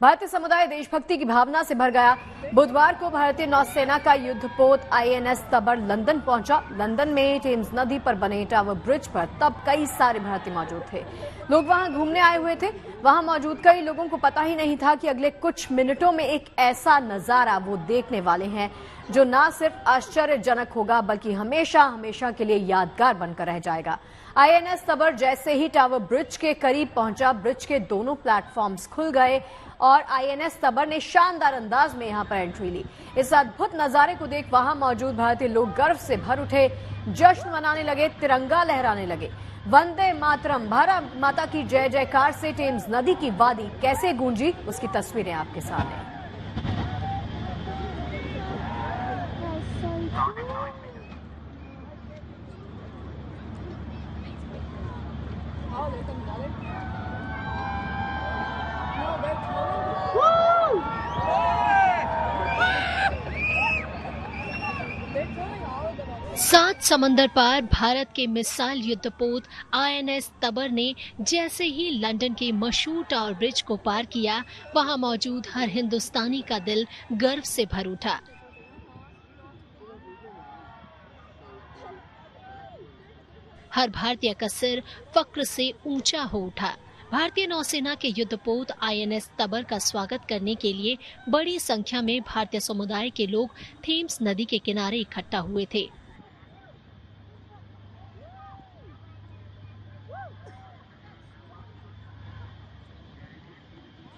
भारतीय समुदाय देशभक्ति की भावना से भर गया। बुधवार को भारतीय नौसेना का युद्धपोत आईएनएस तबर लंदन पहुंचा। लंदन में टेम्स नदी पर बने टावर ब्रिज पर तब कई सारे भारतीय मौजूद थे। लोग वहां घूमने आए हुए थे। वहां मौजूद कई लोगों को पता ही नहीं था कि अगले कुछ मिनटों में एक ऐसा नजारा वो देखने वाले हैं जो न सिर्फ आश्चर्यजनक होगा बल्कि हमेशा हमेशा के लिए यादगार बनकर रह जाएगा। आईएनएस तबर जैसे ही टावर ब्रिज के करीब पहुंचा, ब्रिज के दोनों प्लेटफॉर्म्स खुल गए और आईएनएस तबर ने शानदार अंदाज में यहां पर एंट्री ली। इस अद्भुत नजारे को देख वहां मौजूद भारतीय लोग गर्व से भर उठे, जश्न मनाने लगे, तिरंगा लहराने लगे। वंदे मातरम, भारत माता की जय जयकार से टेम्स नदी की वादी कैसे गूंजी, उसकी तस्वीरें आपके सामने। सात समंदर पार भारत के मिसाइल युद्धपोत आईएनएस तबर ने जैसे ही लंदन के मशहूर टावर ब्रिज को पार किया, वहां मौजूद हर हिंदुस्तानी का दिल गर्व से भर उठा। हर भारतीय का सिर फक्र से ऊंचा हो उठा। भारतीय नौसेना के युद्धपोत आईएनएस तबर का स्वागत करने के लिए बड़ी संख्या में भारतीय समुदाय के लोग थेम्स नदी के किनारे इकट्ठा हुए थे।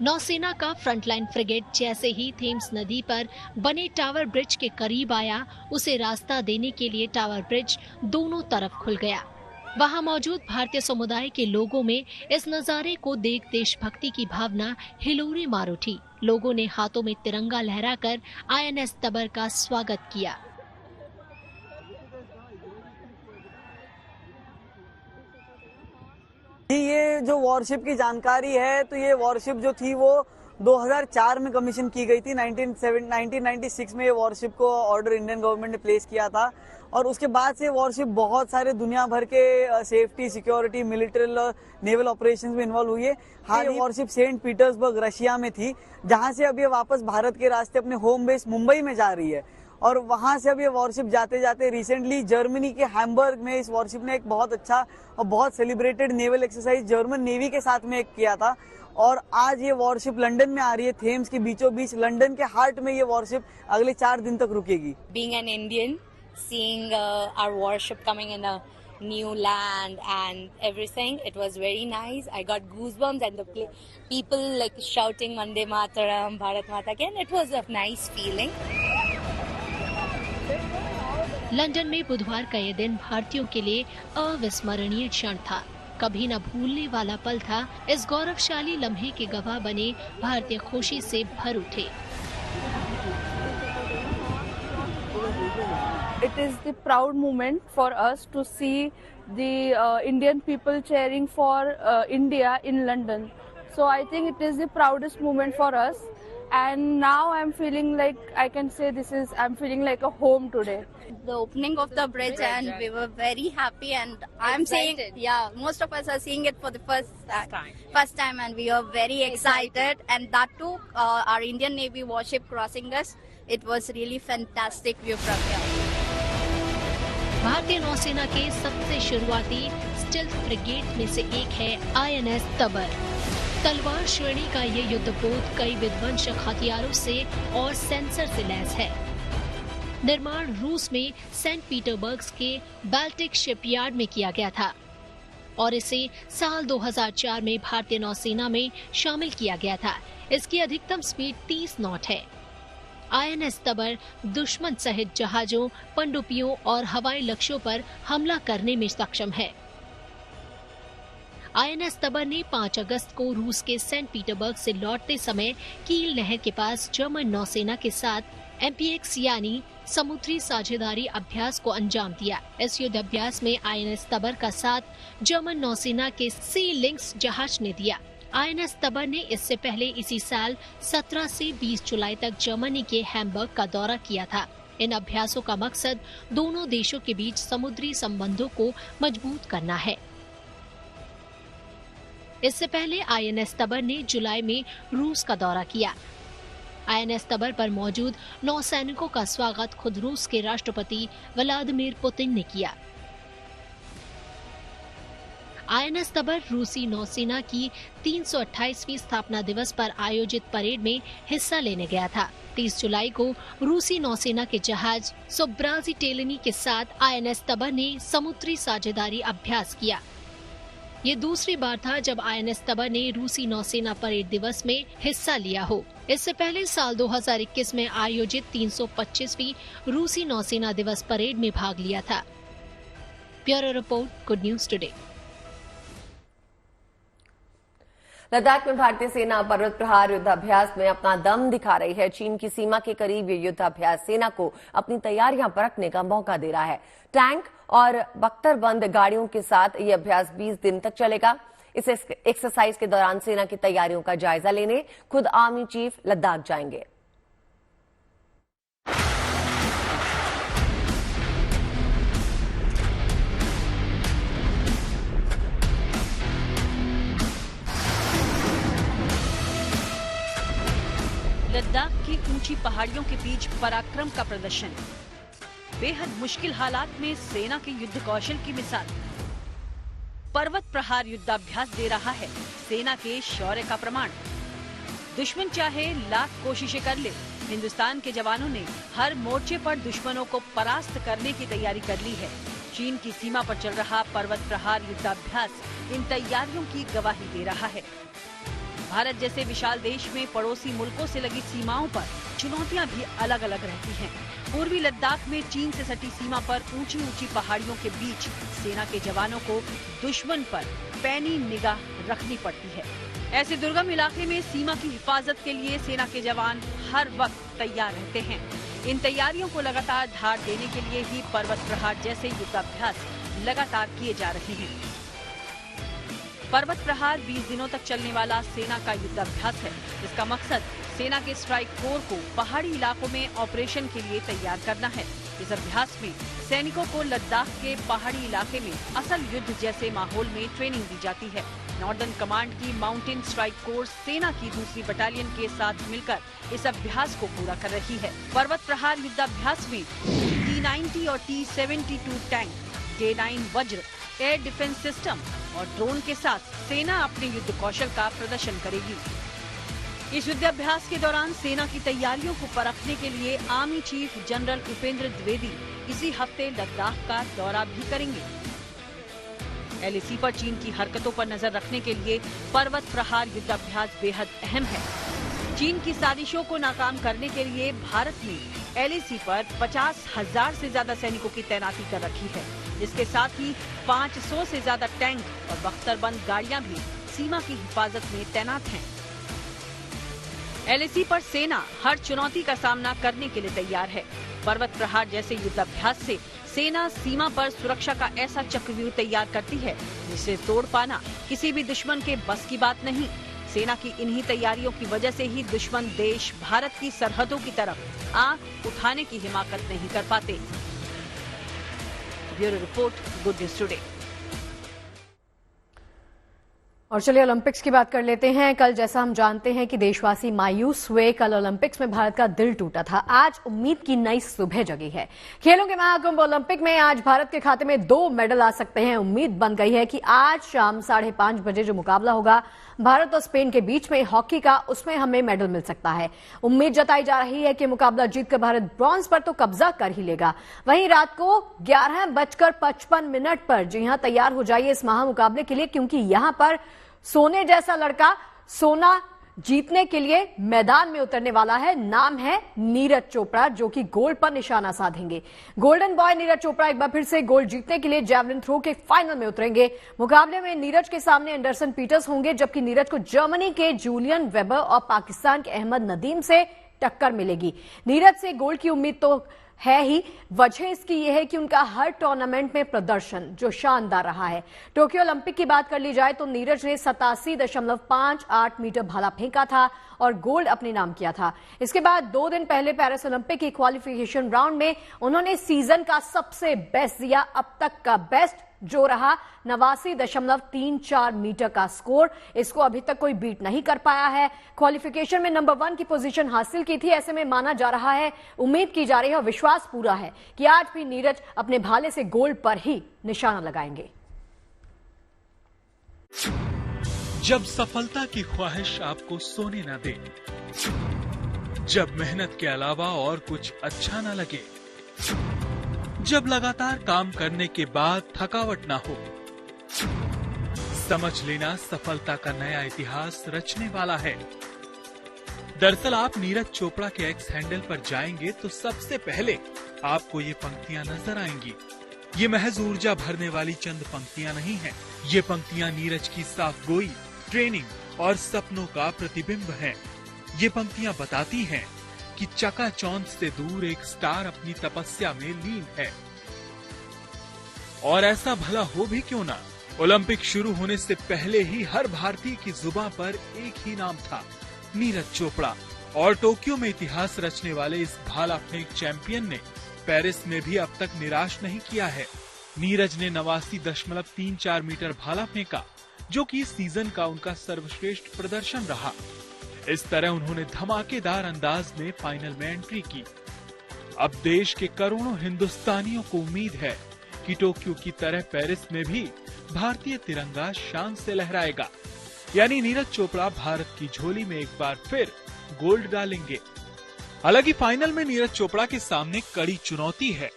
नौसेना का फ्रंटलाइन फ्रिगेट जैसे ही थेम्स नदी पर बने टावर ब्रिज के करीब आया, उसे रास्ता देने के लिए टावर ब्रिज दोनों तरफ खुल गया। वहां मौजूद भारतीय समुदाय के लोगों में इस नजारे को देख देशभक्ति की भावना हिलोरे मार उठी। लोगों ने हाथों में तिरंगा लहराकर आईएनएस तबर का स्वागत किया। ये जो वॉरशिप की जानकारी है, तो ये वॉरशिप जो थी वो 2004 में कमीशन की गई थी। 1996 में ये वॉरशिप को ऑर्डर इंडियन गवर्नमेंट ने प्लेस किया था और उसके बाद से वॉरशिप बहुत सारे दुनिया भर के सेफ्टी, सिक्योरिटी, मिलिट्री और नेवल ऑपरेशंस में इन्वॉल्व हुई है। हाँ, ये वॉरशिप सेंट पीटर्सबर्ग रशिया में थी, जहां से अब ये वापस भारत के रास्ते अपने होम बेस मुंबई में जा रही है और वहां से अब ये वॉरशिप जाते जाते रिसेंटली जर्मनी के हैम्बर्ग में इस वॉरशिप ने एक बहुत अच्छा और बहुत celebrated naval exercise German navy के साथ में किया था और आज ये वॉरशिप लंदन में आ रही है। थेम्स के बीचों बीच लंदन के हार्ट में ये वॉरशिप अगले 4 दिन तक रुकेगी। Being an Indian, seeing our warship coming in a new land and everything, it was very nice. I got goosebumps and the people like shouting Vande Mataram, Bharat Mata Ki, and it was a nice feeling. London में बुधवार का ये दिन भारतीयों के लिए अविस्मरणीय क्षण था। कभी न भूलने वाला पल था। इस गौरवशाली लम्हे के गवाह बने भारतीय खुशी से भर उठे। It is the proud moment for us to see the Indian people cheering for India in London. So I think it is the proudest moment for us. And now I'm feeling like I can say I'm feeling like a home today. The opening of the bridge and we were very happy and I'm saying, yeah, most of us are seeing it for the first time and we are very excited and that too, our Indian Navy warship crossing us, it was really fantastic view from here. भारतीय नौसेना के सबसे शुरुआती stealth frigate में से एक है INS तबर। तलवार श्रेणी का ये युद्धपोत कई विध्वंसक हथियारों से और सेंसर से लैस है। निर्माण रूस में सेंट पीटर्सबर्ग के बाल्टिक शिपयार्ड में किया गया था और इसे साल 2004 में भारतीय नौसेना में शामिल किया गया था। इसकी अधिकतम स्पीड 30 नॉट है। आईएनएस तबर दुश्मन सहित जहाजों, पनडुब्बियों और हवाई लक्ष्यों पर हमला करने में सक्षम है। आईएनएस तबर ने 5 अगस्त को रूस के सेंट पीटर्सबर्ग से लौटते समय कील नहर के पास जर्मन नौसेना के साथ एमपीएक्स यानी समुद्री साझेदारी अभ्यास को अंजाम दिया। इस युद्ध अभ्यास में आईएनएस तबर का साथ जर्मन नौसेना के सी लिंक्स जहाज ने दिया। आईएनएस तबर ने इससे पहले इसी साल 17 से 20 जुलाई तक जर्मनी के हैम्बर्ग का दौरा किया था। इन अभ्यासों का मकसद दोनों देशों के बीच समुद्री संबंधों को मजबूत करना है। इससे पहले INS तबर ने जुलाई में रूस का दौरा किया। INS तबर पर मौजूद नौसैनिकों का स्वागत खुद रूस के राष्ट्रपति व्लादिमीर पुतिन ने किया। INS तबर रूसी नौसेना की 328वीं स्थापना दिवस पर आयोजित परेड में हिस्सा लेने गया था। 30 जुलाई को रूसी नौसेना के जहाज सोब्राजिटेलिनी के साथ INS तबर ने समुद्री साझेदारी अभ्यास किया। ये दूसरी बार था जब INS तबर ने रूसी नौसेना परेड दिवस में हिस्सा लिया हो। इससे पहले साल 2021 में आयोजित 325वीं रूसी नौसेना दिवस परेड में भाग लिया था। Bureau report, good news today. Ladakh में भारतीय सेना पर्वत प्रहार युद्धाभ्यास में अपना दम दिखा रही है। चीन की सीमा के करीब ये युद्धाभ्यास सेना को अपनी तैयारियां परखने का मौका दे रहा है। टैंक और बख्तरबंद गाड़ियों के साथ ये अभ्यास 20 दिन तक चलेगा। इस एक्सरसाइज के दौरान सेना की तैयारियों का जायजा लेने खुद आर्मी चीफ लद्दाख जाएंगे। लद्दाख की ऊंची पहाड़ियों के बीच पराक्रम का प्रदर्शन, बेहद मुश्किल हालात में सेना के युद्ध कौशल की मिसाल। पर्वत प्रहार युद्धाभ्यास दे रहा है सेना के शौर्य का प्रमाण। दुश्मन चाहे लाख कोशिशें कर ले, हिंदुस्तान के जवानों ने हर मोर्चे पर दुश्मनों को परास्त करने की तैयारी कर ली है। चीन की सीमा पर चल रहा पर्वत प्रहार युद्धाभ्यास इन तैयारियों की गवाही दे रहा है। भारत जैसे विशाल देश में पड़ोसी मुल्कों से लगी सीमाओं पर चुनौतियां भी अलग अलग रहती हैं। पूर्वी लद्दाख में चीन से सटी सीमा पर ऊंची ऊंची पहाड़ियों के बीच सेना के जवानों को दुश्मन पर पैनी निगाह रखनी पड़ती है। ऐसे दुर्गम इलाके में सीमा की हिफाजत के लिए सेना के जवान हर वक्त तैयार रहते हैं। इन तैयारियों को लगातार धार देने के लिए ही पर्वत प्रहार जैसे युद्धाभ्यास लगातार किए जा रहे हैं। पर्वत प्रहार 20 दिनों तक चलने वाला सेना का युद्धाभ्यास है। इसका मकसद सेना के स्ट्राइक कोर को पहाड़ी इलाकों में ऑपरेशन के लिए तैयार करना है। इस अभ्यास में सैनिकों को लद्दाख के पहाड़ी इलाके में असल युद्ध जैसे माहौल में ट्रेनिंग दी जाती है। नॉर्दर्न कमांड की माउंटेन स्ट्राइक कोर सेना की दूसरी बटालियन के साथ मिलकर इस अभ्यास को पूरा कर रही है। पर्वत प्रहार युद्धाभ्यास में T-90 और T-72 टैंक, K-9 वज्र एयर डिफेंस सिस्टम और ड्रोन के साथ सेना अपने युद्ध कौशल का प्रदर्शन करेगी। इस युद्धाभ्यास के दौरान सेना की तैयारियों को परखने के लिए army chief general Upendra Dwivedi इसी हफ्ते लद्दाख का दौरा भी करेंगे। LAC पर चीन की हरकतों पर नजर रखने के लिए पर्वत प्रहार युद्धाभ्यास बेहद अहम है। चीन की साजिशों को नाकाम करने के लिए भारत ने LAC पर 50,000 से ज्यादा सैनिकों की तैनाती कर रखी है। इसके साथ ही 500 से ज्यादा टैंक और बख्तरबंद गाड़ियां भी सीमा की हिफाजत में तैनात हैं। LAC पर सेना हर चुनौती का सामना करने के लिए तैयार है। पर्वत प्रहार जैसे युद्धाभ्यास से सेना सीमा पर सुरक्षा का ऐसा चक्रव्यूह तैयार करती है जिसे तोड़ पाना किसी भी दुश्मन के बस की बात नहीं। सेना की इन्हीं तैयारियों की वजह से ही दुश्मन देश भारत की सरहदों की तरफ आंख उठाने की हिमाकत नहीं कर पाते। Bureau report, good news today. और चलिए ओलंपिक्स की बात कर लेते हैं। कल जैसा हम जानते हैं कि देशवासी मायूस हुए, कल ओलंपिक्स में भारत का दिल टूटा था। आज उम्मीद की नई सुबह जगी है। खेलों के महाकुंभ ओलंपिक में आज भारत के खाते में 2 मेडल आ सकते हैं। उम्मीद बन गई है कि आज शाम 5:30 बजे जो मुकाबला होगा भारत और स्पेन के बीच में हॉकी का, उसमें हमें मेडल मिल सकता है। उम्मीद जताई जा रही है कि मुकाबला जीतकर भारत ब्रॉन्ज पर तो कब्जा कर ही लेगा। वहीं रात को 11:55 पर जी हां तैयार हो जाइए इस महामुकाबले के लिए, क्योंकि यहां पर सोने जैसा लड़का सोना जीतने के लिए मैदान में उतरने वाला है। नाम है नीरज चोपड़ा, जो कि गोल्ड पर निशाना साधेंगे। गोल्डन बॉय नीरज चोपड़ा एक बार फिर से गोल्ड जीतने के लिए जैवलिन थ्रो के फाइनल में उतरेंगे। मुकाबले में नीरज के सामने एंडरसन पीटर्स होंगे, जबकि नीरज को जर्मनी के जूलियन वेबर और पाकिस्तान के अहमद नदीम से टक्कर मिलेगी। नीरज से गोल्ड की उम्मीद तो है ही, वजह इसकी यह है कि उनका हर टूर्नामेंट में प्रदर्शन जो शानदार रहा है। टोक्यो ओलंपिक की बात कर ली जाए तो नीरज ने 87.58 मीटर भाला फेंका था और गोल्ड अपने नाम किया था। इसके बाद 2 दिन पहले पेरिस ओलंपिक की क्वालिफिकेशन राउंड में उन्होंने सीजन का सबसे बेस्ट दिया, अब तक का बेस्ट जो रहा 89.34 मीटर का स्कोर। इसको अभी तक कोई बीट नहीं कर पाया है। क्वालिफिकेशन में नंबर 1 की पोजीशन हासिल की थी। ऐसे में माना जा रहा है, उम्मीद की जा रही है और विश्वास पूरा है कि आज भी नीरज अपने भाले से गोल्ड पर ही निशाना लगाएंगे। जब सफलता की ख्वाहिश आपको सोने न दे, जब मेहनत के अलावा और कुछ अच्छा न लगे, जब लगातार काम करने के बाद थकावट ना हो, समझ लेना सफलता का नया इतिहास रचने वाला है। दरअसल आप नीरज चोपड़ा के एक्स हैंडल पर जाएंगे तो सबसे पहले आपको ये पंक्तियां नजर आएंगी। ये महज ऊर्जा भरने वाली चंद पंक्तियां नहीं हैं। ये पंक्तियां नीरज की साफ गोई, ट्रेनिंग और सपनों का प्रतिबिंब हैं। ये पंक्तियां बताती हैं कि चकाचौंध से दूर एक स्टार अपनी तपस्या में लीन है। और ऐसा भला हो भी क्यों ना, ओलंपिक शुरू होने से पहले ही हर भारतीय की जुबां पर एक ही नाम था, नीरज चोपड़ा। और टोक्यो में इतिहास रचने वाले इस भाला फेंक चैंपियन ने पेरिस में भी अब तक निराश नहीं किया है। नीरज ने 89.34 मीटर भाला फेंका, जो कि इस सीजन का उनका सर्वश्रेष्ठ प्रदर्शन रहा। इस तरह उन्होंने धमाकेदार अंदाज में फाइनल में एंट्री की। अब देश के करोड़ों हिंदुस्तानियों को उम्मीद है कि टोक्यो की तरह पेरिस में भी भारतीय तिरंगा शान से लहराएगा। यानी नीरज चोपड़ा भारत की झोली में एक बार फिर गोल्ड डालेंगे। हालांकि फाइनल में नीरज चोपड़ा के सामने कड़ी चुनौती है।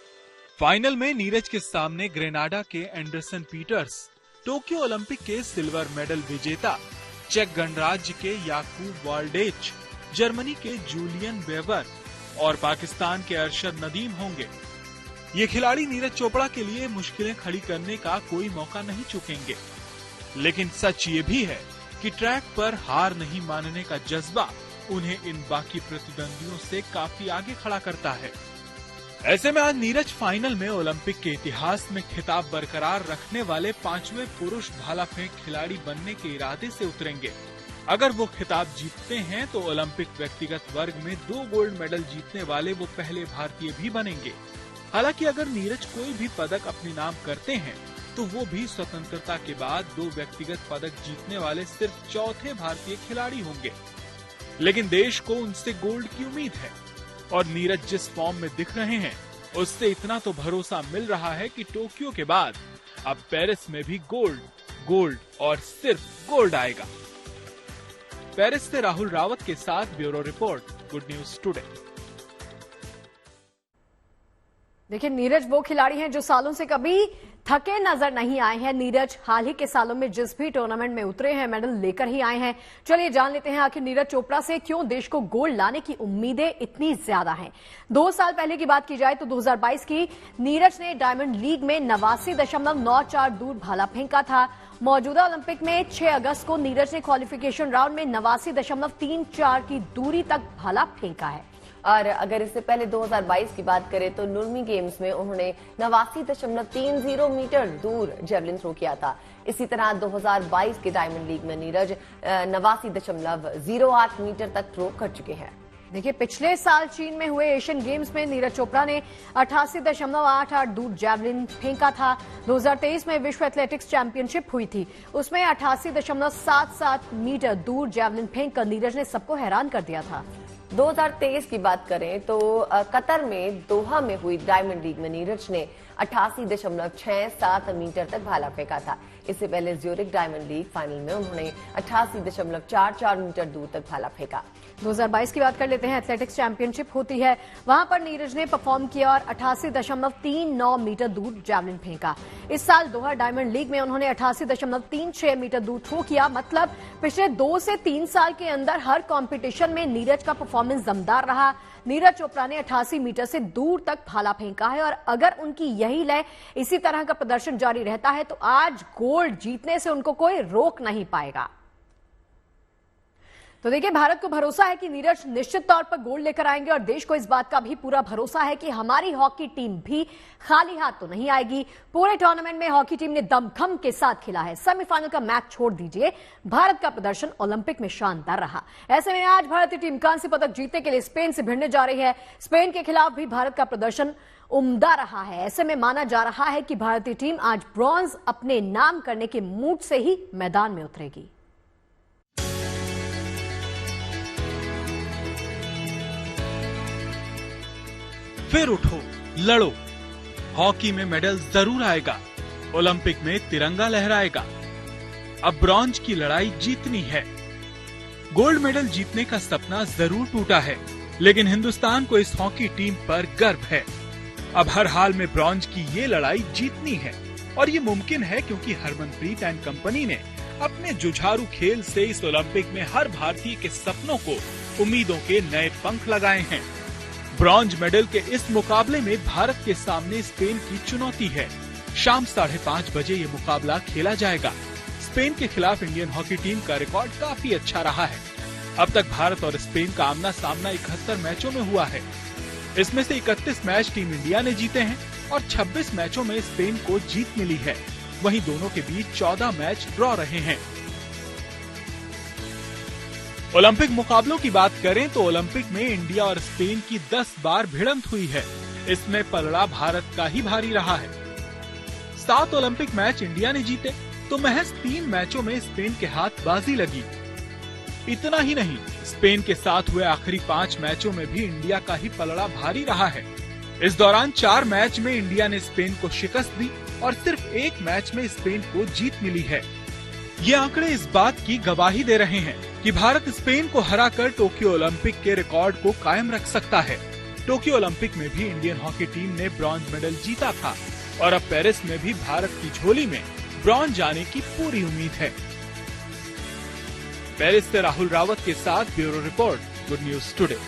फाइनल में नीरज के सामने ग्रेनाडा के एंडरसन पीटर्स, टोक्यो ओलंपिक के सिल्वर मेडल विजेता चेक गणराज्य के याकूब वाल्डेच, जर्मनी के जूलियन वेबर और पाकिस्तान के अरशद नदीम होंगे। ये खिलाड़ी नीरज चोपड़ा के लिए मुश्किलें खड़ी करने का कोई मौका नहीं चूकेंगे। लेकिन सच ये भी है कि ट्रैक पर हार नहीं मानने का जज्बा उन्हें इन बाकी प्रतिद्वंदियों से काफी आगे खड़ा करता है। ऐसे में आज नीरज फाइनल में ओलंपिक के इतिहास में खिताब बरकरार रखने वाले 5वें पुरुष भाला फेंक खिलाड़ी बनने के इरादे से उतरेंगे। अगर वो खिताब जीतते हैं तो ओलंपिक व्यक्तिगत वर्ग में 2 गोल्ड मेडल जीतने वाले वो पहले भारतीय भी बनेंगे। हालांकि अगर नीरज कोई भी पदक अपने नाम करते हैं तो वो भी स्वतंत्रता के बाद 2 व्यक्तिगत पदक जीतने वाले सिर्फ चौथे भारतीय खिलाड़ी होंगे। लेकिन देश को उनसे गोल्ड की उम्मीद है और नीरज जिस फॉर्म में दिख रहे हैं उससे इतना तो भरोसा मिल रहा है कि टोक्यो के बाद अब पेरिस में भी गोल्ड और सिर्फ गोल्ड आएगा। पेरिस से राहुल रावत के साथ bureau report, good news today. देखिए, नीरज वो खिलाड़ी हैं जो सालों से कभी थके नजर नहीं आए हैं। नीरज हाल ही के सालों में जिस भी टूर्नामेंट में उतरे हैं मेडल लेकर ही आए हैं। चलिए जान लेते हैं आखिर नीरज चोपड़ा से क्यों देश को गोल्ड लाने की उम्मीदें इतनी ज्यादा हैं। 2 साल पहले की बात की जाए तो 2022 की नीरज ने डायमंड लीग में 89.94 दूर भाला फेंका था। मौजूदा ओलंपिक में 6 अगस्त को नीरज ने क्वालिफिकेशन राउंड में 89.34 की दूरी तक भाला फेंका है। और अगर इससे पहले 2022 की बात करें तो नुर्मी गेम्स में उन्होंने 89.30 मीटर दूर जेवलिन थ्रो किया था। इसी तरह 2022 के डायमंड लीग में नीरज 89.08 मीटर तक थ्रो कर चुके हैं। देखिए, पिछले साल चीन में हुए एशियन गेम्स में नीरज चोपड़ा ने 88.88 दूर जेवलिन फेंका था। 2023 में विश्व एथलेटिक्स चैंपियनशिप हुई थी, उसमें 88.77 मीटर दूर जेवलिन फेंककर नीरज ने सबको हैरान कर दिया था। 2023 की बात करें तो कतर में दोहा में हुई डायमंड लीग में नीरज ने 88.67 मीटर तक भाला फेंका था। इससे पहले ज्यूरिख डायमंड लीग फाइनल में उन्होंने 88.44 मीटर दूर तक भाला फेंका। 2022 की बात कर लेते हैं। एथलेटिक्स चैंपियनशिप होती है, वहां पर नीरज ने परफॉर्म किया और 88.39 मीटर दूर जेवलिन फेंका। इस साल दोहा डायमंड लीग में उन्होंने 88.36 मीटर दूर थ्रो किया। मतलब पिछले 2 से 3 साल के अंदर हर कंपटीशन में नीरज का परफॉर्मेंस दमदार रहा। नीरज चोपड़ा ने 88 मीटर से दूर तक भाला फेंका है और अगर उनकी यही लय इसी तरह का प्रदर्शन जारी रहता है तो आज गोल्ड जीतने से उनको कोई रोक नहीं पाएगा। तो देखिए, भारत को भरोसा है कि नीरज निश्चित तौर पर गोल्ड लेकर आएंगे और देश को इस बात का भी पूरा भरोसा है कि हमारी हॉकी टीम भी खाली हाथ तो नहीं आएगी। पूरे टूर्नामेंट में हॉकी टीम ने दमखम के साथ खेला है। सेमीफाइनल का मैच छोड़ दीजिए, भारत का प्रदर्शन ओलंपिक में शानदार रहा। ऐसे में आज भारतीय टीम कांस्य पदक जीतने के लिए स्पेन से भिड़ने जा रही है। स्पेन के खिलाफ भी भारत का प्रदर्शन उम्दा रहा है। ऐसे में माना जा रहा है कि भारतीय टीम आज ब्रॉन्ज अपने नाम करने के मूड से ही मैदान में उतरेगी। फिर उठो, लड़ो। हॉकी में मेडल जरूर आएगा, ओलंपिक में तिरंगा लहराएगा। अब ब्रॉन्ज की लड़ाई जीतनी है। गोल्ड मेडल जीतने का सपना जरूर टूटा है, लेकिन हिंदुस्तान को इस हॉकी टीम पर गर्व है। अब हर हाल में ब्रॉन्ज की ये लड़ाई जीतनी है और ये मुमकिन है क्योंकि हरमनप्रीत एंड कंपनी ने अपने जुझारू खेल से इस ओलंपिक में हर भारतीय के सपनों को, उम्मीदों के नए पंख लगाए हैं। ब्रॉन्ज मेडल के इस मुकाबले में भारत के सामने स्पेन की चुनौती है। शाम 5:30 बजे ये मुकाबला खेला जाएगा। स्पेन के खिलाफ इंडियन हॉकी टीम का रिकॉर्ड काफी अच्छा रहा है। अब तक भारत और स्पेन का आमना सामना 71 मैचों में हुआ है। इसमें से 31 मैच टीम इंडिया ने जीते हैं और 26 मैचों में स्पेन को जीत मिली है। वहीं दोनों के बीच 14 मैच ड्रॉ रहे हैं। ओलंपिक मुकाबलों की बात करें तो ओलंपिक में इंडिया और स्पेन की 10 बार भिड़ंत हुई है। इसमें पलड़ा भारत का ही भारी रहा है। 7 ओलंपिक मैच इंडिया ने जीते तो महज 3 मैचों में स्पेन के हाथ बाजी लगी। इतना ही नहीं, स्पेन के साथ हुए आखिरी 5 मैचों में भी इंडिया का ही पलड़ा भारी रहा है। इस दौरान 4 मैच में इंडिया ने स्पेन को शिकस्त दी और सिर्फ 1 मैच में स्पेन को जीत मिली है। ये आंकड़े इस बात की गवाही दे रहे हैं कि भारत स्पेन को हराकर टोक्यो ओलंपिक के रिकॉर्ड को कायम रख सकता है। टोक्यो ओलंपिक में भी इंडियन हॉकी टीम ने ब्रॉन्ज मेडल जीता था और अब पेरिस में भी भारत की झोली में ब्रॉन्ज आने की पूरी उम्मीद है। पेरिस से राहुल रावत के साथ bureau report, good news today.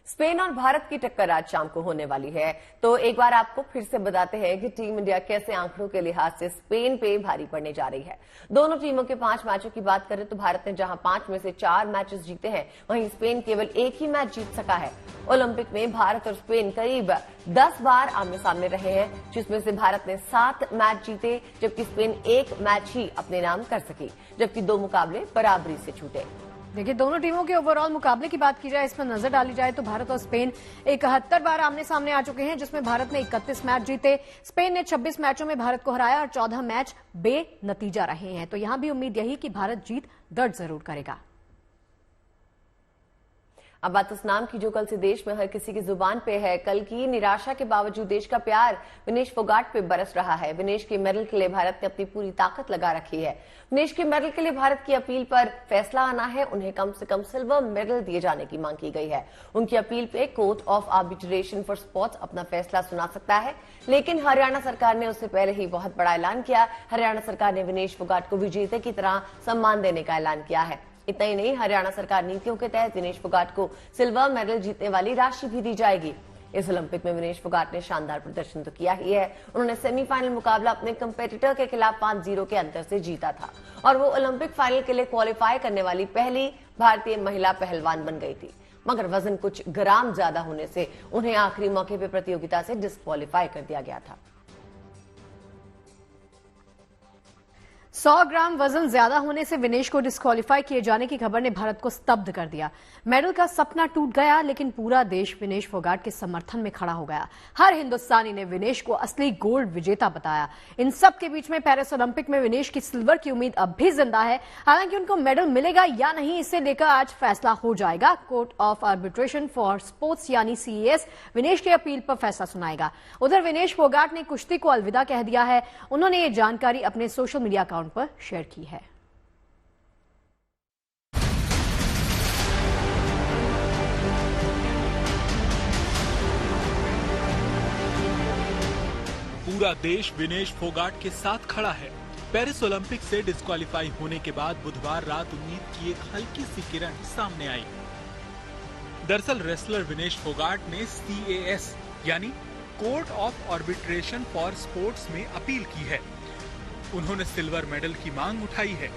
Spain और भारत की टक्कर आज शाम को होने वाली है, तो एक बार आपको फिर से बताते हैं कि टीम इंडिया कैसे आंकड़ों के लिहाज से स्पेन पे भारी पड़ने जा रही है। दोनों टीमों के 5 मैचों की बात करें तो भारत ने जहां 5 में से 4 मैचेस जीते हैं, वहीं स्पेन केवल 1 ही मैच जीत सका है। ओलंपिक में भारत और स्पेन करीब 10 बार आमने सामने रहे हैं, जिसमें से भारत ने 7 मैच जीते, जबकि स्पेन 1 मैच ही अपने नाम कर सकी, जबकि 2 मुकाबले बराबरी से छूटे। देखिए, दोनों टीमों के ओवरऑल मुकाबले की बात की जाए, इसमें नजर डाली जाए तो भारत और स्पेन 71 बार आमने सामने आ चुके हैं, जिसमें भारत ने 31 मैच जीते। स्पेन ने 26 मैचों में भारत को हराया और 14 मैच बेनतीजा रहे हैं। तो यहां भी उम्मीद यही कि भारत जीत दर्ज जरूर करेगा। अब बात उस नाम की जो कल से देश में हर किसी की जुबान पे है। कल की निराशा के बावजूद देश का प्यार विनेश फोगाट पे बरस रहा है। विनेश के मेडल के लिए भारत ने अपनी पूरी ताकत लगा रखी है। विनेश के मेडल के लिए भारत की अपील पर फैसला आना है। उन्हें कम से कम सिल्वर मेडल दिए जाने की मांग की गई है। उनकी अपील पे court of arbitration for sports अपना फैसला सुना सकता है, लेकिन हरियाणा सरकार ने उससे पहले ही बहुत बड़ा ऐलान किया। हरियाणा सरकार ने विनेश फोगाट को विजेता की तरह सम्मान देने का ऐलान किया है। इतना ही नहीं, हरियाणा सरकार नीतियों के तहत विनेश फोगाट को सिल्वर मेडल जीतने वाली राशि भी दी जाएगी। इस ओलंपिक में विनेश फोगाट ने शानदार प्रदर्शन तो किया ही है। उन्होंने सेमीफाइनल मुकाबला अपने कंपेटिटर के खिलाफ 5-0 के अंतर से जीता था और वो ओलंपिक फाइनल के लिए क्वालिफाई करने वाली पहली भारतीय महिला पहलवान बन गई थी, मगर वजन कुछ ग्राम ज्यादा होने से उन्हें आखिरी मौके पर प्रतियोगिता से डिस्क्वालीफाई कर दिया गया था। 100 ग्राम वजन ज्यादा होने से विनेश को डिस्क्वालीफाई किए जाने की खबर ने भारत को स्तब्ध कर दिया। मेडल का सपना टूट गया, लेकिन पूरा देश विनेश फोगाट के समर्थन में खड़ा हो गया। हर हिंदुस्तानी ने विनेश को असली गोल्ड विजेता बताया। इन सब के बीच में पेरिस ओलंपिक में विनेश की सिल्वर की उम्मीद अब भी जिंदा है। हालांकि उनको मेडल मिलेगा या नहीं, इसे लेकर आज फैसला हो जाएगा। Court of arbitration for sports यानी CAS विनेश की अपील पर फैसला सुनाएगा। उधर विनेश फोगाट ने कुश्ती को अलविदा कह दिया है। उन्होंने ये जानकारी अपने सोशल मीडिया अकाउंट पर शेयर की है। पूरा देश विनेश फोगाट के साथ खड़ा है। पेरिस ओलंपिक से डिस्क्वालीफाई होने के बाद बुधवार रात उम्मीद की एक हल्की सी किरण सामने आई। दरअसल रेसलर विनेश फोगाट ने CAS यानी court of arbitration for sports में अपील की है। उन्होंने सिल्वर मेडल की मांग उठाई है।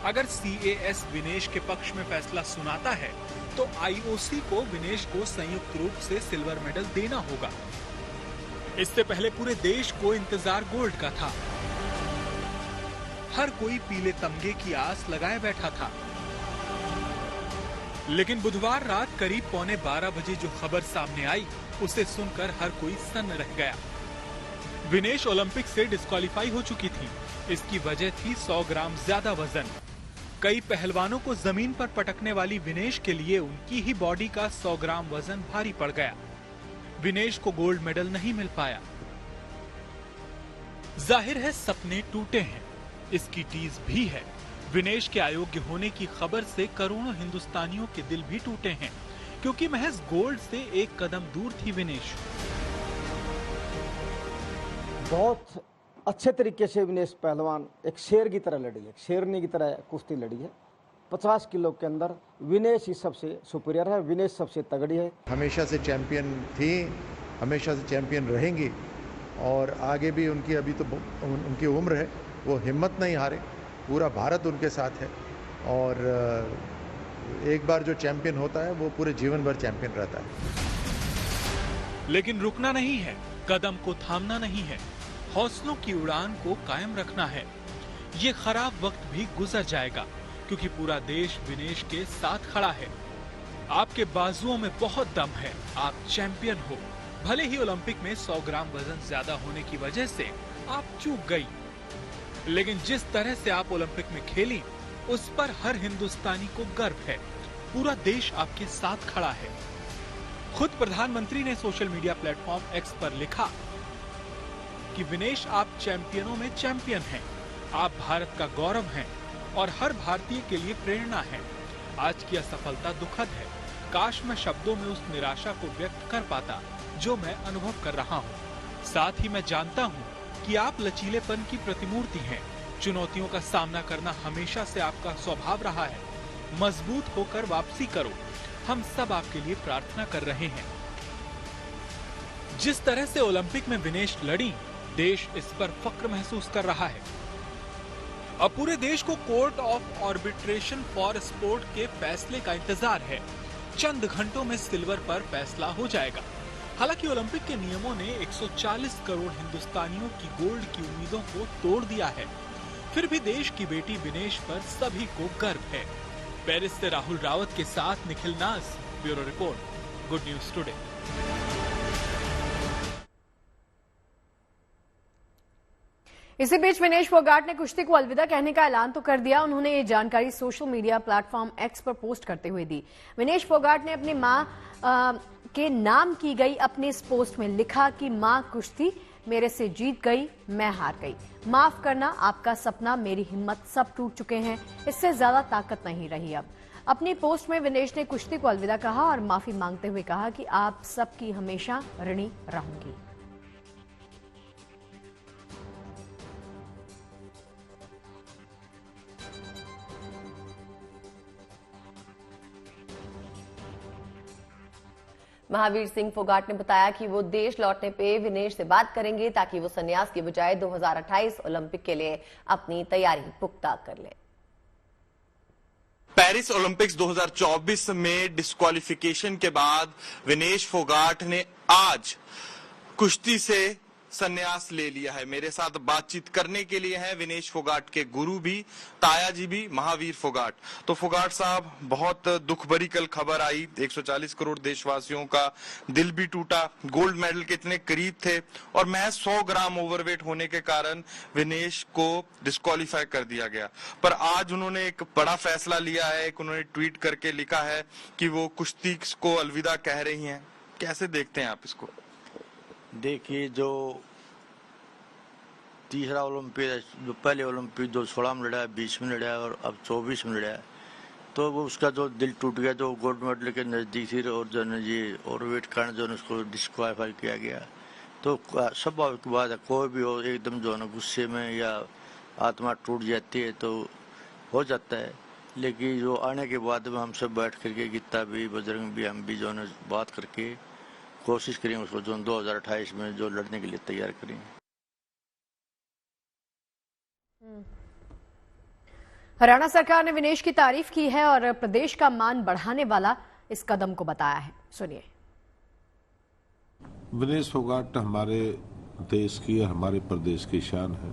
अगर CAS विनेश के पक्ष में फैसला सुनाता है तो IOC को विनेश को संयुक्त रूप से सिल्वर मेडल देना होगा। इससे पहले पूरे देश को इंतजार गोल्ड का था। हर कोई पीले तमगे की आस लगाए बैठा था, लेकिन बुधवार रात करीब 11:15 बजे जो खबर सामने आई उसे सुनकर हर कोई सन्न रह गया। विनेश ओलंपिक से डिस्क्वालीफाई हो चुकी थी। इसकी वजह थी 100 ग्राम ज्यादा वजन। कई पहलवानों को जमीन पर पटकने वाली विनेश के लिए उनकी ही बॉडी का 100 ग्राम वजन भारी पड़ गया। विनेश को गोल्ड मेडल नहीं मिल पाया। जाहिर है सपने टूटे हैं, इसकी टीज भी है। विनेश के अयोग्य होने की खबर से करोड़ों हिंदुस्तानियों के दिल भी टूटे हैं, क्योंकि महज गोल्ड से एक कदम दूर थी विनेश। बहुत अच्छे तरीके से विनेश पहलवान एक शेर की तरह लड़ी है, शेरनी की तरह कुश्ती लड़ी है। 50 किलो के अंदर विनेश ही सबसे सुपीरियर है, विनेश सबसे तगड़ी है। हमेशा से चैंपियन थी, हमेशा से चैंपियन रहेंगी और आगे भी उनकी अभी तो उनकी उम्र है, वो हिम्मत नहीं हारे। पूरा भारत उनके साथ है और एक बार जो चैंपियन होता है वो पूरे जीवन भर चैंपियन रहता है। लेकिन रुकना नहीं है, कदम को थामना नहीं है, हौसलों की उड़ान को कायम रखना है। ये खराब वक्त भी गुजर जाएगा, क्योंकि पूरा देश विनेश के साथ खड़ा है। आपके बाजुओं में बहुत दम है, आप चैंपियन हो। भले ही ओलंपिक में 100 ग्राम वजन ज्यादा होने की वजह से आप चूक गई, लेकिन जिस तरह से आप ओलंपिक में खेली उस पर हर हिंदुस्तानी को गर्व है। पूरा देश आपके साथ खड़ा है। खुद प्रधानमंत्री ने सोशल मीडिया प्लेटफॉर्म एक्स पर लिखा कि विनेश आप चैंपियनों में चैंपियन हैं, आप भारत का गौरव हैं और हर भारतीय के लिए प्रेरणा है। आज की असफलता दुखद है। काश मैं शब्दों में उस निराशा को व्यक्त कर पाता जो मैं अनुभव कर रहा हूँ। साथ ही मैं जानता हूँ कि आप लचीलेपन की प्रतिमूर्ति हैं। चुनौतियों का सामना करना हमेशा से आपका स्वभाव रहा है। मजबूत होकर वापसी करो, हम सब आपके लिए प्रार्थना कर रहे हैं। जिस तरह से ओलंपिक में विनेश लड़ी, देश इस पर फक्र महसूस कर रहा है। अब पूरे देश को court of arbitration for sport के फैसले का इंतजार है। चंद घंटों में सिल्वर पर फैसला हो जाएगा। हालांकि ओलंपिक के नियमों ने 140 करोड़ हिंदुस्तानियों की गोल्ड की उम्मीदों को तोड़ दिया है। फिर भी देश की बेटी विनेश पर सभी को गर्व है। पेरिस से राहुल रावत के साथ निखिल नास, bureau report, good news today. इसी बीच विनेश फोगाट ने कुश्ती को अलविदा कहने का ऐलान तो कर दिया। उन्होंने ये जानकारी सोशल मीडिया प्लेटफॉर्म एक्स पर पोस्ट करते हुए दी। विनेश फोगाट ने अपनी मां के नाम की गई अपने इस पोस्ट में लिखा कि मां कुश्ती मेरे से जीत गई, मैं हार गई। माफ करना, आपका सपना, मेरी हिम्मत सब टूट चुके हैं। इससे ज्यादा ताकत नहीं रही अब। अपनी पोस्ट में विनेश ने कुश्ती को अलविदा कहा और माफी मांगते हुए कहा कि आप सबकी हमेशा ऋणी रहूंगी। महावीर सिंह फोगाट ने बताया कि वो देश लौटने पे विनेश से बात करेंगे ताकि वो संन्यास की बजाय 2028 ओलंपिक के लिए अपनी तैयारी पुख्ता कर ले। पेरिस ओलंपिक्स 2024 में डिस्क्वालिफिकेशन के बाद विनेश फोगाट ने आज कुश्ती से संन्यास ले लिया है। मेरे साथ बातचीत करने के लिए हैं विनेश फोगाट के गुरु भी, ताया जी भी, महावीर फोगाट। तो फोगाट साहब, बहुत दुख भरी कल खबर आई, 140 करोड़ देशवासियों का दिल भी टूटा। गोल्ड मेडल के इतने करीब थे और महज 100 ग्राम ओवरवेट होने के कारण विनेश को डिस्क्वालीफाई कर दिया गया। पर आज उन्होंने एक बड़ा फैसला लिया है। एक उन्होंने ट्वीट करके लिखा है कि वो कुश्ती को अलविदा कह रही हैं। कैसे देखते हैं आप इसको? देखिए, जो तीसरा ओलंपिक, जो पहले ओलंपिक जो 16 में लड़ा है, 20 में लड़ा है और अब 24 में लड़ा है, तो वो उसका जो दिल टूट गया, जो गोल्ड मेडल के नज़दीक थी और जो है ये ओवरवेट कारण जो है उसको डिस्क्वालीफाई किया गया। तो स्वाभाविक बात है, कोई भी हो एकदम जो है ना गुस्से में या आत्मा टूट जाती है तो हो जाता है। लेकिन जो आने के बाद में हम सब बैठ करके गीता भी, बजरंग भी, हम भी जो है बात करके कोशिश करें उसको जो 2028 में जो लड़ने के लिए तैयार करें। हरियाणा सरकार ने विनेश की तारीफ की है और प्रदेश का मान बढ़ाने वाला इस कदम को बताया है। सुनिए। विनेश फोगाट हमारे देश की, हमारे प्रदेश की शान है,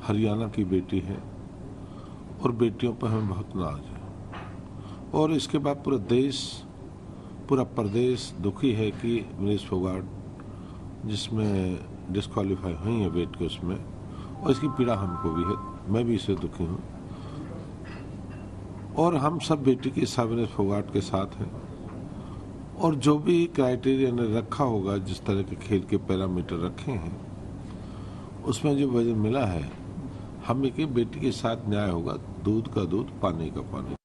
हरियाणा की बेटी है और बेटियों पर हमें बहुत नाज है। और इसके बाद पूरा देश पूरा प्रदेश दुखी है कि विनेश फोगाट जिसमें डिस्क्वालीफाई हुई है वेट के उसमें, और इसकी पीड़ा हमको भी है, मैं भी इससे दुखी हूँ। और हम सब बेटी के साथ विनेश फोगाट के साथ हैं, और जो भी क्राइटेरिया ने रखा होगा, जिस तरह के खेल के पैरामीटर रखे हैं, उसमें जो वजन मिला है, हम एक बेटी के साथ न्याय होगा, दूध का दूध, पानी का पानी।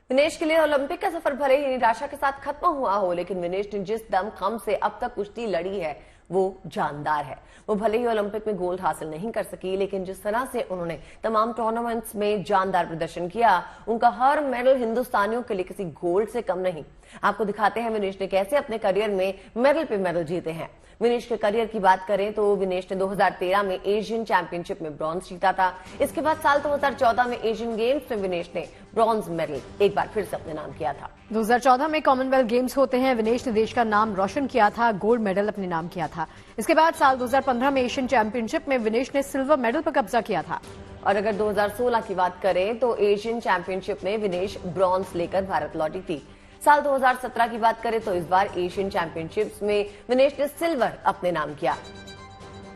विनेश के लिए ओलंपिक का सफर भले ही निराशा के साथ खत्म हुआ हो, लेकिन विनेश ने जिस दमखम से अब तक कुश्ती लड़ी है वो जानदार है। वो भले ही ओलंपिक में गोल्ड हासिल नहीं कर सकी, लेकिन जिस तरह से उन्होंने तमाम टूर्नामेंट्स में जानदार प्रदर्शन किया, उनका हर मेडल हिंदुस्तानियों के लिए किसी गोल्ड से कम नहीं। आपको दिखाते हैं विनेश ने कैसे अपने करियर में मेडल पे मेडल जीते हैं। विनेश के करियर की बात करें तो विनेश ने 2013 में एशियन चैंपियनशिप में ब्रॉन्ज जीता था। इसके बाद साल 2014 में एशियन गेम्स में विनेश ने ब्रॉन्ज मेडल एक बार फिर से अपने नाम किया था। 2014 में कॉमनवेल्थ गेम्स होते हैं, विनेश ने देश का नाम रोशन किया था, गोल्ड मेडल अपने नाम किया था। इसके बाद साल 2015 में एशियन चैंपियनशिप में विनेश ने सिल्वर मेडल पर कब्जा किया था। और अगर 2016 की बात करें तो एशियन चैंपियनशिप में विनेश ब्रॉन्ज लेकर भारत लौटी थी। साल 2017 की बात करें तो इस बार एशियन चैंपियनशिप्स में विनेश ने सिल्वर अपने नाम किया।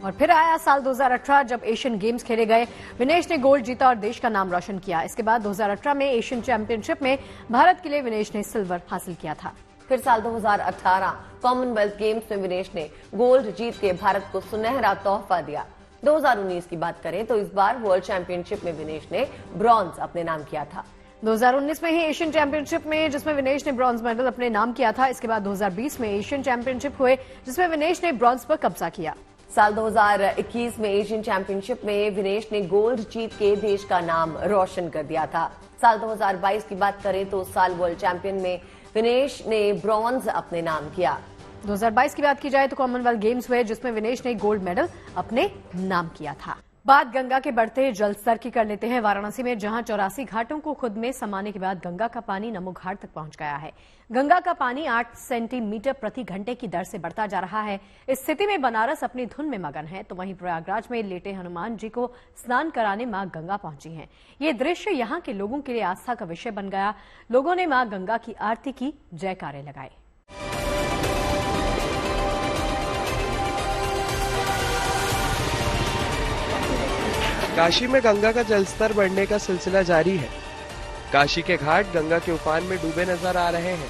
और फिर आया साल 2018 जब एशियन गेम्स खेले गए, विनेश ने गोल्ड जीता और देश का नाम रोशन किया। इसके बाद 2018 में एशियन चैंपियनशिप में भारत के लिए विनेश ने सिल्वर हासिल किया था। फिर साल 2018 कॉमनवेल्थ गेम्स में विनेश ने गोल्ड जीत के भारत को सुनहरा तोहफा दिया। 2019 की बात करें तो इस बार वर्ल्ड चैंपियनशिप में विनेश ने ब्रॉन्ज अपने नाम किया था। 2019 में ही एशियन चैंपियनशिप में जिसमें विनेश ने ब्रॉन्ज मेडल अपने नाम किया था। इसके बाद 2020 में एशियन चैंपियनशिप हुए जिसमें विनेश ने ब्रॉन्ज पर कब्जा किया। साल 2021 में एशियन चैंपियनशिप में विनेश ने गोल्ड जीत के देश का नाम रोशन कर दिया था। साल 2022 की बात करें तो उस साल वर्ल्ड चैंपियन में विनेश ने ब्रॉन्ज अपने नाम किया। 2022 की बात की जाए तो कॉमनवेल्थ गेम्स हुए जिसमें विनेश ने गोल्ड मेडल अपने नाम किया था। बात गंगा के बढ़ते जल स्तर की कर लेते हैं। वाराणसी में जहां 84 घाटों को खुद में समाने के बाद गंगा का पानी नमो घाट तक पहुंच गया है। गंगा का पानी 8 सेंटीमीटर प्रति घंटे की दर से बढ़ता जा रहा है। इस स्थिति में बनारस अपनी धुन में मगन है, तो वहीं प्रयागराज में लेटे हनुमान जी को स्नान कराने मां गंगा पहुंची हैं। ये दृश्य यहां के लोगों के लिए आस्था का विषय बन गया। लोगों ने मां गंगा की आरती की, जयकारे लगाए। काशी में गंगा का जलस्तर बढ़ने का सिलसिला जारी है। काशी के घाट गंगा के उफान में डूबे नजर आ रहे हैं।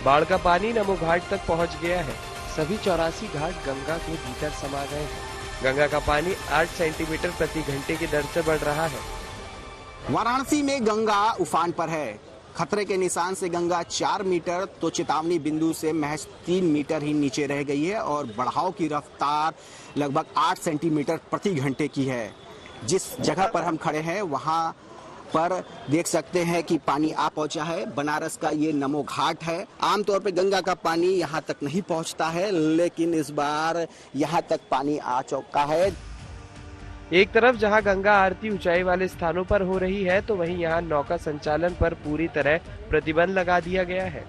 बाढ़ का पानी नमो घाट तक पहुंच गया है। सभी 84 घाट गंगा के भीतर समा गए हैं। गंगा का पानी 8 सेंटीमीटर प्रति घंटे की दर से बढ़ रहा है। वाराणसी में गंगा उफान पर है। खतरे के निशान से गंगा 4 मीटर तो चेतावनी बिंदु से महज 3 मीटर ही नीचे रह गई है और बढ़ाव की रफ्तार लगभग 8 सेंटीमीटर प्रति घंटे की है। जिस जगह पर हम खड़े हैं वहां पर देख सकते हैं कि पानी आ पहुंचा है। बनारस का ये नमो घाट है। आमतौर पे गंगा का पानी यहां तक नहीं पहुंचता है, लेकिन इस बार यहां तक पानी आ चुका है। एक तरफ जहां गंगा आरती ऊंचाई वाले स्थानों पर हो रही है, तो वहीं यहां नौका संचालन पर पूरी तरह प्रतिबंध लगा दिया गया है।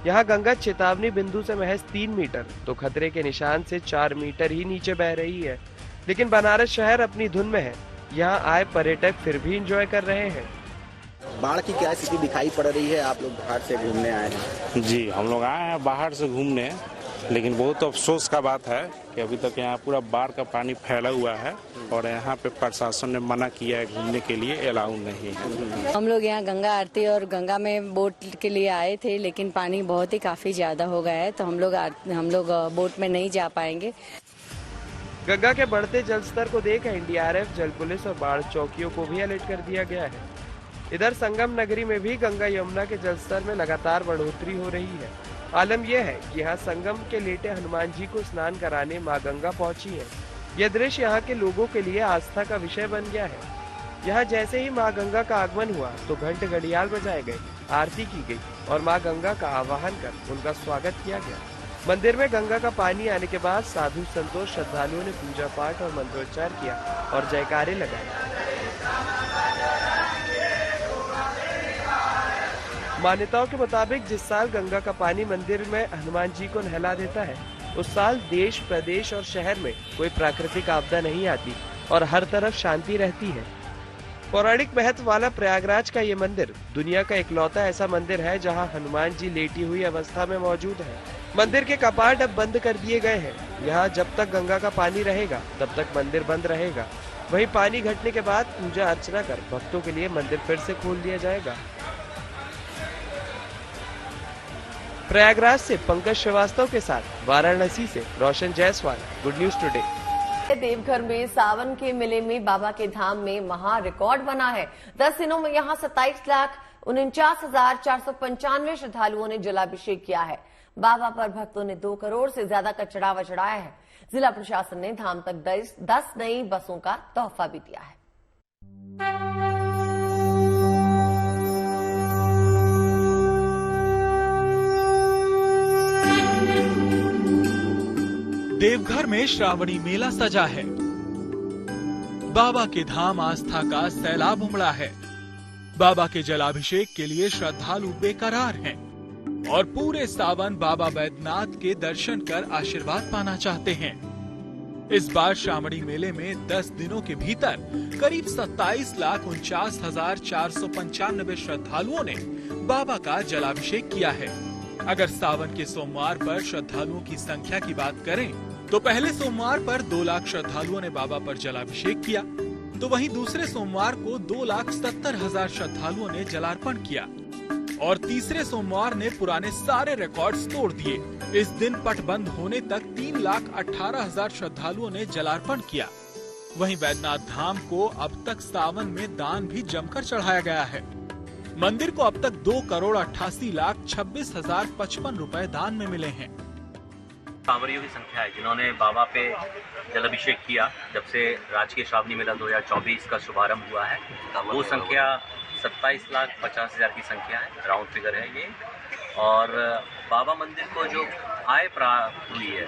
यहां गंगा चेतावनी बिंदु से महज 3 मीटर तो खतरे के निशान से 4 मीटर ही नीचे बह रही है। लेकिन बनारस शहर अपनी धुन में है। यहाँ आए पर्यटक फिर भी एंजॉय कर रहे हैं। बाढ़ की क्या स्थिति दिखाई पड़ रही है? आप लोग बाहर से घूमने आए हैं? जी, हम लोग आए हैं बाहर से घूमने, लेकिन बहुत अफसोस का बात है कि अभी तक यहाँ पूरा बाढ़ का पानी फैला हुआ है और यहाँ पे प्रशासन ने मना किया है, घूमने के लिए अलाउ नहीं है। हम लोग यहाँ गंगा आरती और गंगा में बोट के लिए आए थे, लेकिन पानी बहुत ही काफी ज्यादा हो गया है, तो हम लोग बोट में नहीं जा पाएंगे। गंगा के बढ़ते जलस्तर को देख एनडीआरएफ, जल पुलिस और बाढ़ चौकियों को भी अलर्ट कर दिया गया है। इधर संगम नगरी में भी गंगा यमुना के जलस्तर में लगातार बढ़ोतरी हो रही है। आलम यह है कि यहाँ संगम के लेटे हनुमान जी को स्नान कराने मां गंगा पहुंची है। यह दृश्य यहाँ के लोगों के लिए आस्था का विषय बन गया है। यहाँ जैसे ही मां गंगा का आगमन हुआ तो घंट घड़ियाल बजाए गए, आरती की गई और मां गंगा का आवाहन कर उनका स्वागत किया गया। मंदिर में गंगा का पानी आने के बाद साधु संतों श्रद्धालुओं ने पूजा पाठ और मंत्रोच्चार किया और जयकारे लगाए। मान्यताओं के मुताबिक जिस साल गंगा का पानी मंदिर में हनुमान जी को नहला देता है, उस साल देश, प्रदेश और शहर में कोई प्राकृतिक आपदा नहीं आती और हर तरफ शांति रहती है। पौराणिक महत्व वाला प्रयागराज का ये मंदिर दुनिया का इकलौता ऐसा मंदिर है जहां हनुमान जी लेटी हुई अवस्था में मौजूद है। मंदिर के कपाट अब बंद कर दिए गए हैं। यहाँ जब तक गंगा का पानी रहेगा तब तक मंदिर बंद रहेगा। वहीं पानी घटने के बाद पूजा अर्चना कर भक्तों के लिए मंदिर फिर से खोल दिया जाएगा। प्रयागराज से पंकज श्रीवास्तव के साथ वाराणसी से Roshan Jaiswal, good news today. Deoghar में सावन के मेले में बाबा के धाम में महा रिकॉर्ड बना है। 10 दिनों में यहां 27,49,495 श्रद्धालुओं ने जलाभिषेक किया है। बाबा पर भक्तों ने 2 करोड़ से ज्यादा का चढ़ावा चढ़ाया है। जिला प्रशासन ने धाम तक 10 नई बसों का तोहफा भी दिया है। देवघर में श्रावणी मेला सजा है। बाबा के धाम आस्था का सैलाब उमड़ा है। बाबा के जलाभिषेक के लिए श्रद्धालु बेकरार हैं और पूरे सावन बाबा बैद्यनाथ के दर्शन कर आशीर्वाद पाना चाहते हैं। इस बार श्रावणी मेले में 10 दिनों के भीतर करीब 27,49,495 श्रद्धालुओं ने बाबा का जलाभिषेक किया है। अगर सावन के सोमवार पर श्रद्धालुओं की संख्या की बात करें तो पहले सोमवार पर 2 लाख श्रद्धालुओं ने बाबा पर जलाभिषेक किया, तो वहीं दूसरे सोमवार को 2,70,000 श्रद्धालुओं ने जलार्पण किया और तीसरे सोमवार ने पुराने सारे रिकॉर्ड्स तोड़ दिए। इस दिन पट बंद होने तक 3,18,000 श्रद्धालुओं ने जलार्पण किया। वहीं बैद्यनाथ धाम को अब तक सावन में दान भी जमकर चढ़ाया गया है। मंदिर को अब तक 2,88,26,055 रुपए दान में मिले हैं। कांवरियों की संख्या है जिन्होंने बाबा पे जलाभिषेक किया जब से राजकीय श्रावणी मेला 2024 का शुभारंभ हुआ है। वो संख्या 27,50,000 की संख्या है, राउंड फिगर है ये। और बाबा मंदिर को जो आय प्राप्त हुई है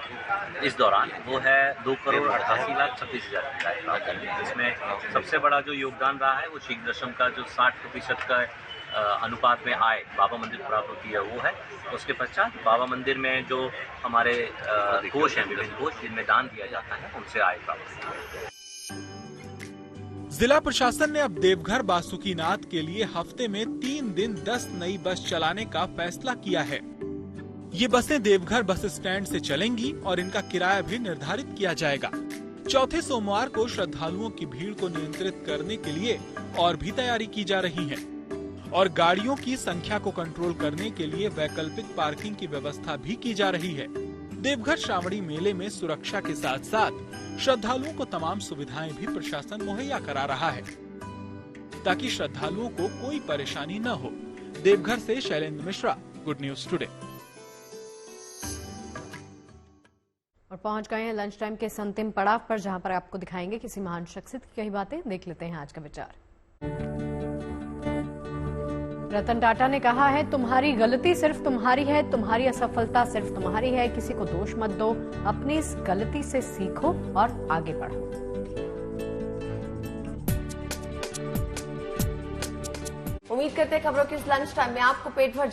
इस दौरान वो है 2,88,26,000 की आय प्राप्त हुई है। इसमें सबसे बड़ा जो योगदान रहा है वो शीघ्र दर्शन का जो 60% का अनुपात में आय बाबा मंदिर प्राप्त होती है वो है। उसके पश्चात बाबा मंदिर में जो हमारे कोष हैं, विभिन्न कोष जिनमें दान दिया जाता है, उनसे आय प्राप्त होती है। जिला प्रशासन ने अब देवघर बासुकीनाथ के लिए हफ्ते में 3 दिन 10 नई बस चलाने का फैसला किया है। ये बसें देवघर बस स्टैंड से चलेंगी और इनका किराया भी निर्धारित किया जाएगा। चौथे सोमवार को श्रद्धालुओं की भीड़ को नियंत्रित करने के लिए और भी तैयारी की जा रही है और गाड़ियों की संख्या को कंट्रोल करने के लिए वैकल्पिक पार्किंग की व्यवस्था भी की जा रही है। देवघर श्रावणी मेले में सुरक्षा के साथ साथ श्रद्धालुओं को तमाम सुविधाएं भी प्रशासन मुहैया करा रहा है ताकि श्रद्धालुओं को कोई परेशानी न हो। देवघर से Shailendra Mishra, good news today. और पहुंच गए हैं लंच टाइम के अंतिम पड़ाव पर, जहां पर आपको दिखाएंगे किसी महान शख्सियत की कई बातें। देख लेते हैं आज का विचार। रतन टाटा ने कहा है, तुम्हारी गलती सिर्फ तुम्हारी है, तुम्हारी असफलता सिर्फ तुम्हारी है। किसी को दोष मत दो, अपनी इस गलती से सीखो और आगे बढ़ो। उम्मीद करते हैं खबरों के इस लंच टाइम में आपको पेट भर